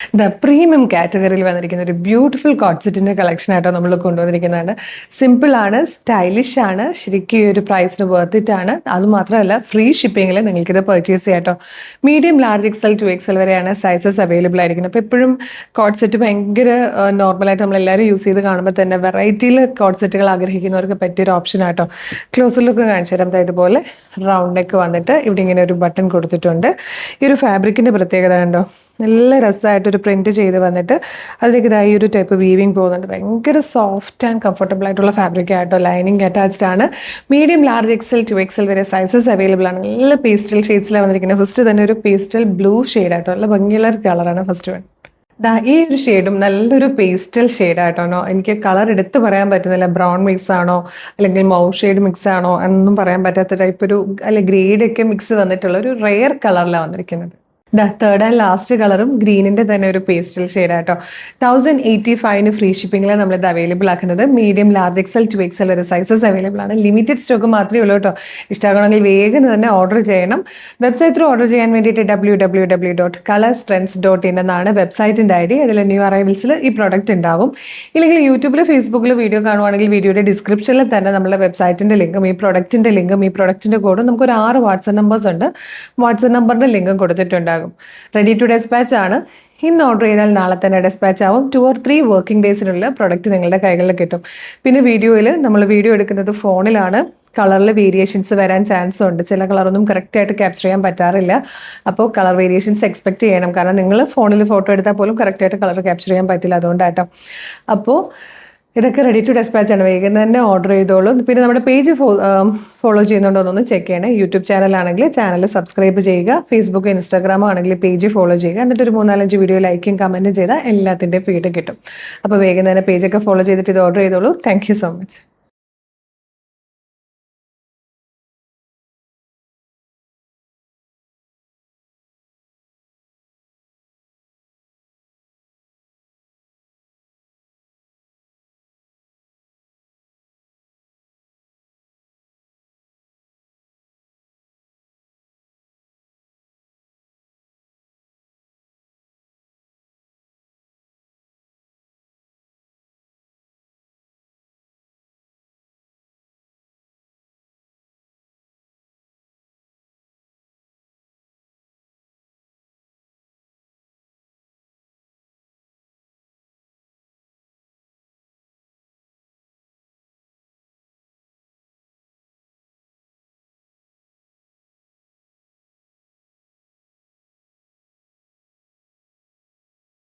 Premium കാറ്റഗറിയിൽ വന്നിരിക്കുന്ന ഒരു ബ്യൂട്ടിഫുൾ കോട്ട് സെറ്റിൻ്റെ കളക്ഷൻ ആയിട്ടോ നമ്മൾ കൊണ്ടുവന്നിരിക്കുന്നതാണ്. സിമ്പിളാണ്, സ്റ്റൈലിഷ് ആണ്, ശരിക്കും ഈ ഒരു പ്രൈസിന് വർത്തിട്ടാണ്. അതുമാത്രമല്ല ഫ്രീ ഷിപ്പിങ്ങിൽ നിങ്ങൾക്കിത് പർച്ചേസ് ചെയ്യാം കേട്ടോ. Medium, large, XL to XL വരെയാണ് സൈസസ് അവൈലബിൾ ആയിരിക്കുന്നത്. അപ്പോൾ എപ്പോഴും കോട്ട് സെറ്റ് ഭയങ്കര നോർമലായിട്ട് നമ്മളെല്ലാവരും യൂസ് ചെയ്ത് കാണുമ്പോൾ തന്നെ വെറൈറ്റിയിൽ കോട്ട് സെറ്റുകൾ ആഗ്രഹിക്കുന്നവർക്ക് പറ്റിയൊരു ഓപ്ഷൻ ആട്ടോ. ക്ലോസർ ലുക്ക് കാണിച്ചു തരാം. ഇതുപോലെ റൗണ്ട് നെക്ക് വന്നിട്ട് ഇവിടെ ഇങ്ങനെ ഒരു ബട്ടൺ കൊടുത്തിട്ടുണ്ട്. ഈ ഒരു ഫാബ്രിക്കിൻ്റെ പ്രത്യേകത കണ്ടോ, നല്ല രസമായിട്ടൊരു പ്രിൻറ്റ് ചെയ്ത് വന്നിട്ട് അതിലേക്ക് ഇതായി ഒരു ടൈപ്പ് വീവിങ് പോകുന്നുണ്ട്. ഭയങ്കര സോഫ്റ്റ് ആൻഡ് കംഫർട്ടബിൾ ആയിട്ടുള്ള ഫാബ്രിക് ആയിട്ടോ. ലൈനിങ് അറ്റാച്ച്ഡ് ആണ്. Medium, large, XL to XL വരെ സൈസസ് അവൈലബിൾ ആണ്. നല്ല പേസ്റ്റൽ ഷെയ്ഡ്സിലാണ് വന്നിരിക്കുന്നത്. ഫസ്റ്റ് തന്നെ ഒരു പേസ്റ്റൽ ബ്ലൂ ഷെയ്ഡ് ആയിട്ടോ. നല്ല ഭംഗിയുള്ള ഒരു കളറാണ് ഫസ്റ്റ് വൺ. ഈ ഒരു ഷെയ്ഡും നല്ലൊരു പേസ്റ്റൽ ഷെയ്ഡായിട്ടോ. എനിക്ക് കളർ എടുത്ത് പറയാൻ പറ്റുന്നില്ല. ബ്രൗൺ മിക്സ് ആണോ അല്ലെങ്കിൽ മൗ ഷെയ്ഡ് മിക്സ് ആണോ എന്നൊന്നും പറയാൻ പറ്റാത്ത ടൈപ്പ് ഒരു ഗ്രേഡൊക്കെ മിക്സ് വന്നിട്ടുള്ള ഒരു റെയർ കളറിലാണ് വന്നിരിക്കുന്നത്. തേർഡ് ആൻഡ് ലാസ്റ്റ് കളറും ഗ്രീനിൻ്റെ തന്നെ ഒരു പേസ്റ്റൽ ഷെയ്ഡായിട്ടോ. 1085 ഫ്രീ ഷിപ്പിങ്ങിൽ നമ്മളിത് അവൈലബിൾ ആക്കുന്നത്. Medium, large, XL to XL വരെ സൈസസ് അവൈലബിൾ ആണ്. ലിമിറ്റഡ് സ്റ്റോക്ക് മാത്രമേ ഉള്ളൂ കേട്ടോ. ഇഷ്ടമാകണമെങ്കിൽ വേഗം തന്നെ ഓർഡർ ചെയ്യണം. വെബ്സൈറ്റ് ത്രൂ ഓർഡർ ചെയ്യാൻ വേണ്ടിയിട്ട് www.colorstrends.in എന്നാണ് വെബ്സൈറ്റിൻ്റെ ID. അതിൽ ന്യൂ അറൈവൽസിൽ ഈ പ്രോഡക്റ്റ് ഉണ്ടാവും. ഇല്ലെങ്കിൽ യൂട്യൂബിൽ, ഫേസ്ബുക്കിൽ വീഡിയോ കാണുവാണെങ്കിൽ വീഡിയോയുടെ ഡിസ്ക്രിപ്ഷനിൽ തന്നെ നമ്മുടെ വെബ്സൈറ്റിൻ്റെ ലിങ്കും ഈ പ്രൊഡക്റ്റിൻ്റെ ലിങ്കും ഈ പ്രൊഡക്റ്റിൻ്റെ കോഡും നമുക്കൊരു 6 വാട്സപ്പ് നമ്പേഴ്സ് ഉണ്ട്. വാട്സപ്പ് നമ്പറിൻ്റെ ലിങ്കും കൊടുത്തിട്ടുണ്ടാകും. റെഡി ടു ഡെസ്പാച്ച് ആണ്. ഇന്ന് ഓർഡർ ചെയ്താൽ നാളെ തന്നെ ഡെസ്പാച്ച് ആവും. 2 or 3 വർക്കിംഗ് ഡേയ്സിനുള്ള പ്രൊഡക്റ്റ് നിങ്ങളുടെ കൈകളിൽ കിട്ടും. പിന്നെ നമ്മൾ വീഡിയോ എടുക്കുന്നത് ഫോണിലാണ്. കളറിൽ വേരിയേഷൻസ് വരാൻ ചാൻസ് ഉണ്ട്. ചില കളറൊന്നും കറക്റ്റായിട്ട് ക്യാപ്ചർ ചെയ്യാൻ പറ്റാറില്ല. അപ്പോൾ കളർ വേരിയേഷൻസ് എക്സ്പെക്ട് ചെയ്യണം. കാരണം നിങ്ങൾ ഫോണിൽ ഫോട്ടോ എടുത്താൽ പോലും കറക്റ്റായിട്ട് കളർ ക്യാപ്ചർ ചെയ്യാൻ പറ്റില്ല. അതുകൊണ്ടാട്ടോ. അപ്പോൾ ഇതൊക്കെ റെഡി ടു ഡെസ്പാച്ച് ആണ്. വേഗം തന്നെ ഓർഡർ ചെയ്തോളൂ. പിന്നെ നമ്മുടെ പേജ് ഫോളോ ചെയ്യുന്നുണ്ടോ എന്നൊന്ന് ചെക്ക് ചെയ്യണേ. യൂട്യൂബ് ചാനലാണെങ്കിൽ ചാനൽ സബ്സ്ക്രൈബ് ചെയ്യുക. ഫേസ്ബുക്ക്, ഇൻസ്റ്റാഗ്രാമോ ആണെങ്കിൽ പേജ് ഫോളോ ചെയ്യുക. എന്നിട്ട് ഒരു 3-4 വീഡിയോ ലൈക്കും കമൻറ്റും ചെയ്താൽ എല്ലാത്തിൻ്റെയും ഫീഡ് കിട്ടും. അപ്പോൾ വേഗം തന്നെ പേജൊക്കെ ഫോളോ ചെയ്തിട്ട് ഇത് ഓർഡർ ചെയ്തോളൂ. Thank you so much.